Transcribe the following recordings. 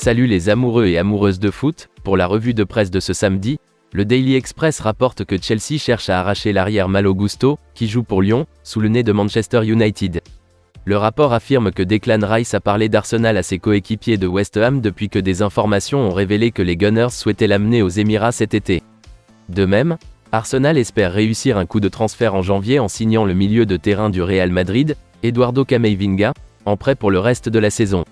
Salut les amoureux et amoureuses de foot, pour la revue de presse de ce samedi, le Daily Express rapporte que Chelsea cherche à arracher l'arrière Malo Gusto, qui joue pour Lyon, sous le nez de Manchester United. Le rapport affirme que Declan Rice a parlé d'Arsenal à ses coéquipiers de West Ham depuis que des informations ont révélé que les Gunners souhaitaient l'amener aux Émirats cet été. De même, Arsenal espère réussir un coup de transfert en janvier en signant le milieu de terrain du Real Madrid, Eduardo Camavinga, en prêt pour le reste de la saison.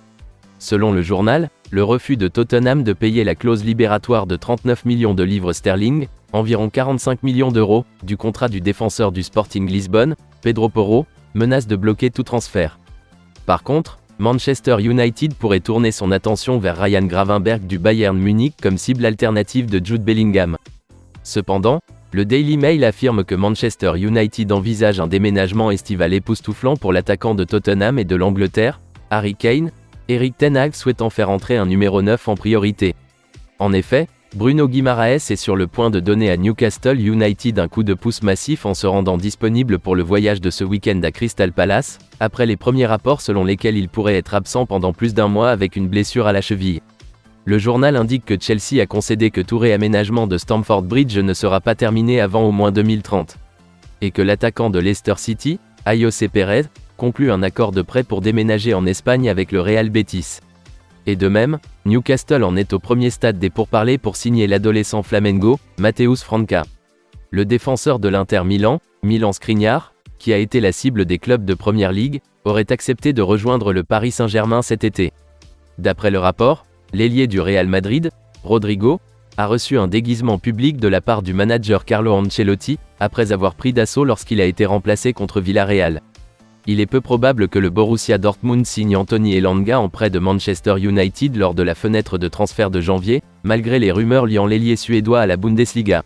Selon le journal, le refus de Tottenham de payer la clause libératoire de 39 millions de livres sterling, environ 45 millions d'euros, du contrat du défenseur du Sporting Lisbonne, Pedro Porro, menace de bloquer tout transfert. Par contre, Manchester United pourrait tourner son attention vers Ryan Gravenberch du Bayern Munich comme cible alternative de Jude Bellingham. Cependant, le Daily Mail affirme que Manchester United envisage un déménagement estival époustouflant pour l'attaquant de Tottenham et de l'Angleterre, Harry Kane, Erik ten Hag souhaitant faire entrer un numéro 9 en priorité. En effet, Bruno Guimaraes est sur le point de donner à Newcastle United un coup de pouce massif en se rendant disponible pour le voyage de ce week-end à Crystal Palace, après les premiers rapports selon lesquels il pourrait être absent pendant plus d'un mois avec une blessure à la cheville. Le journal indique que Chelsea a concédé que tout réaménagement de Stamford Bridge ne sera pas terminé avant au moins 2030. Et que l'attaquant de Leicester City, Ayoce Perez, conclut un accord de prêt pour déménager en Espagne avec le Real Betis. Et de même, Newcastle en est au premier stade des pourparlers pour signer l'adolescent flamengo, Matheus Franca. Le défenseur de l'Inter Milan, Milan Skriniar, qui a été la cible des clubs de Première Ligue, aurait accepté de rejoindre le Paris Saint-Germain cet été. D'après le rapport, l'ailier du Real Madrid, Rodrigo, a reçu un déguisement public de la part du manager Carlo Ancelotti, après avoir pris d'assaut lorsqu'il a été remplacé contre Villarreal. Il est peu probable que le Borussia Dortmund signe Anthony Elanga en prêt de Manchester United lors de la fenêtre de transfert de janvier, malgré les rumeurs liant l'ailier suédois à la Bundesliga.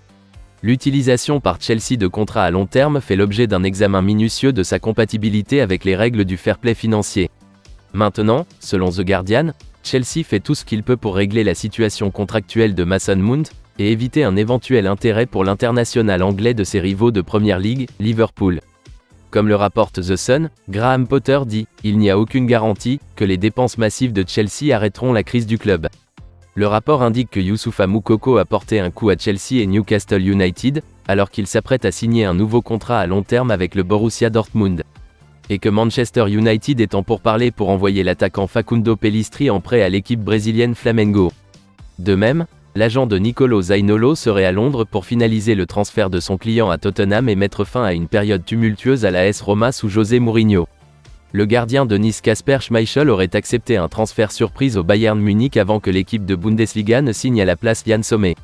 L'utilisation par Chelsea de contrats à long terme fait l'objet d'un examen minutieux de sa compatibilité avec les règles du fair play financier. Maintenant, selon The Guardian, Chelsea fait tout ce qu'il peut pour régler la situation contractuelle de Mason Mount et éviter un éventuel intérêt pour l'international anglais de ses rivaux de Premier League, Liverpool. Comme le rapporte The Sun, Graham Potter dit « Il n'y a aucune garantie que les dépenses massives de Chelsea arrêteront la crise du club ». Le rapport indique que Youssoufa Moukoko a porté un coup à Chelsea et Newcastle United, alors qu'il s'apprête à signer un nouveau contrat à long terme avec le Borussia Dortmund. Et que Manchester United est en pourparlers pour envoyer l'attaquant Facundo Pellistri en prêt à l'équipe brésilienne Flamengo. De même, l'agent de Nicolo Zaniolo serait à Londres pour finaliser le transfert de son client à Tottenham et mettre fin à une période tumultueuse à la AS Roma sous José Mourinho. Le gardien de Nice Kasper Schmeichel aurait accepté un transfert surprise au Bayern Munich avant que l'équipe de Bundesliga ne signe à la place Yann Sommer.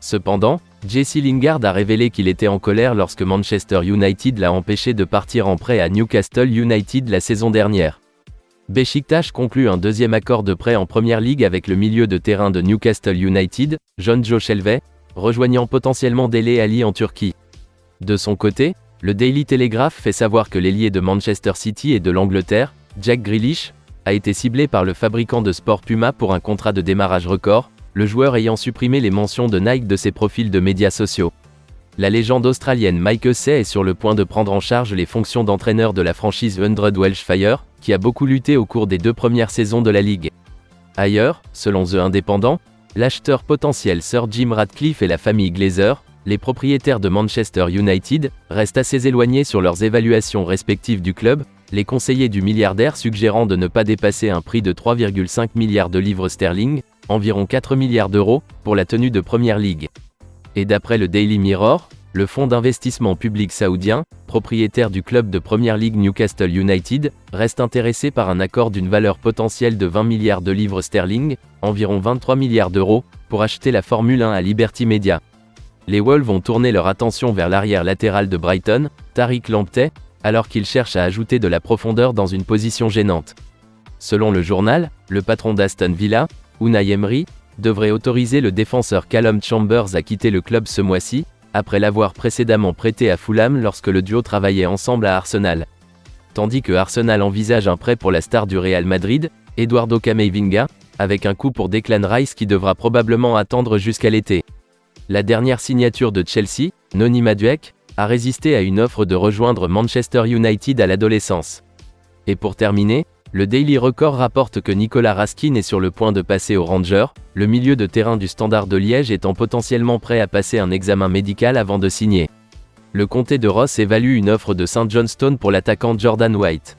Cependant, Jesse Lingard a révélé qu'il était en colère lorsque Manchester United l'a empêché de partir en prêt à Newcastle United la saison dernière. Beşiktaş conclut un deuxième accord de prêt en Premier League avec le milieu de terrain de Newcastle United, Jonjo Shelvey, rejoignant potentiellement Dele Alli en Turquie. De son côté, le Daily Telegraph fait savoir que l'ailier de Manchester City et de l'Angleterre, Jack Grealish, a été ciblé par le fabricant de sport Puma pour un contrat de démarrage record, le joueur ayant supprimé les mentions de Nike de ses profils de médias sociaux. La légende australienne Mike Hussey est sur le point de prendre en charge les fonctions d'entraîneur de la franchise 100 Welsh Fire, qui a beaucoup lutté au cours des 2 premières saisons de la ligue. Ailleurs, selon The Independent, l'acheteur potentiel Sir Jim Ratcliffe et la famille Glazer, les propriétaires de Manchester United, restent assez éloignés sur leurs évaluations respectives du club, les conseillers du milliardaire suggérant de ne pas dépasser un prix de 3,5 milliards de livres sterling, environ 4 milliards d'euros, pour la tenue de Premier League. Et d'après le Daily Mirror, le fonds d'investissement public saoudien, propriétaire du club de Premier League Newcastle United, reste intéressé par un accord d'une valeur potentielle de 20 milliards de livres sterling, environ 23 milliards d'euros, pour acheter la Formule 1 à Liberty Media. Les Wolves ont tourné leur attention vers l'arrière latéral de Brighton, Tariq Lamptey, alors qu'ils cherchent à ajouter de la profondeur dans une position gênante. Selon le journal, le patron d'Aston Villa, Unai Emery, devrait autoriser le défenseur Callum Chambers à quitter le club ce mois-ci, après l'avoir précédemment prêté à Fulham lorsque le duo travaillait ensemble à Arsenal. Tandis que Arsenal envisage un prêt pour la star du Real Madrid, Eduardo Camavinga, avec un coût pour Declan Rice qui devra probablement attendre jusqu'à l'été. La dernière signature de Chelsea, Noni Madueke, a résisté à une offre de rejoindre Manchester United à l'adolescence. Et pour terminer, Le Daily Record rapporte que Nicolas Raskin est sur le point de passer aux Rangers, le milieu de terrain du Standard de Liège étant potentiellement prêt à passer un examen médical avant de signer. Le comté de Ross évalue une offre de St Johnstone pour l'attaquant Jordan White.